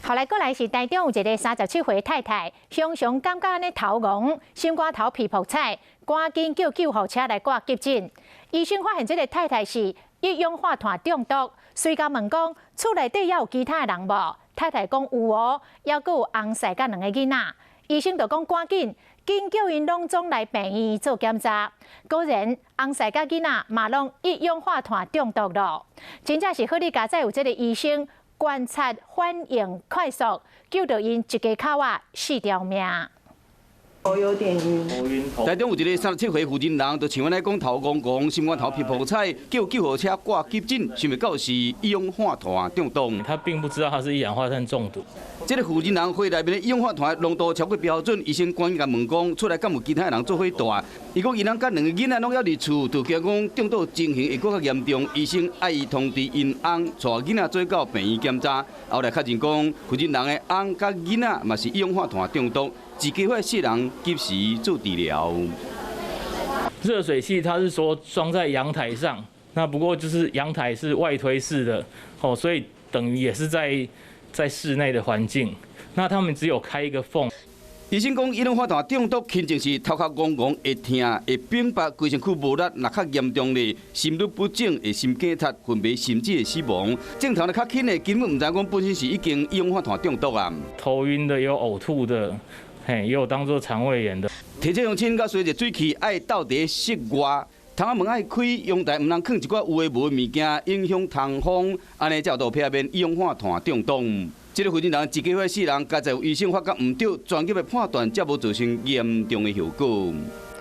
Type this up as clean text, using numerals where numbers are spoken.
后来过来是台中有一个37岁太太，常常感觉安尼头晕、心肝头皮泡菜，赶紧叫救护车来挂急诊。医生发现这个太太是一氧化碳中毒，随甲问讲厝内底还有其他人无？太太讲有哦，还佫有翁婿甲2个囡仔。医生就讲赶紧叫因拢总来病院做检查。果然，翁婿甲囡仔嘛拢一氧化碳中毒咯。真正是好哩，加在有这个医生。 观察反应快速，救到因一家口仔4条命。头有点晕。台中有一个37岁妇人人，就像阮来讲头晕晕、心肝头皮泡菜，叫救护车挂急诊，想袂到是一氧化碳中毒。他并不知道他是一氧化碳中毒。这个妇人人肺内面的一氧化碳浓度超过标准，医生赶紧甲问讲，出来敢有其他人做伙带？伊讲伊人甲2个囡仔拢还伫厝，就惊讲中毒情形会更较严重，医生爱伊通知因翁，带囡仔做到病院检查。后来确认讲，妇人人的翁甲囡仔嘛是一氧化碳中毒。 一家伙4人及时做治疗。热水器它是说装在阳台上，那不过就是阳台是外推式的，所以等于也是在室内的环境。那他们只有开一个缝。医生讲，一氧化碳中毒轻症是头壳晕晕、会痛、会冰白、规身躯无力；若较严重的，心律不整、会心梗塌、昏迷，甚至会死亡。正常的较轻的，根本唔知讲本身是已经一氧化碳中毒啊。头晕的，有呕吐的。 也有当做肠胃炎的。提醒乡亲，甲随着水器爱倒伫室外，窗仔门爱开，阳台唔通放一寡有诶无诶物件，影响通风，安尼才有避免一氧化碳中毒。这个妇人人一家伙4人，加在有医生发觉唔对，专业的判断才无造成严重的后果。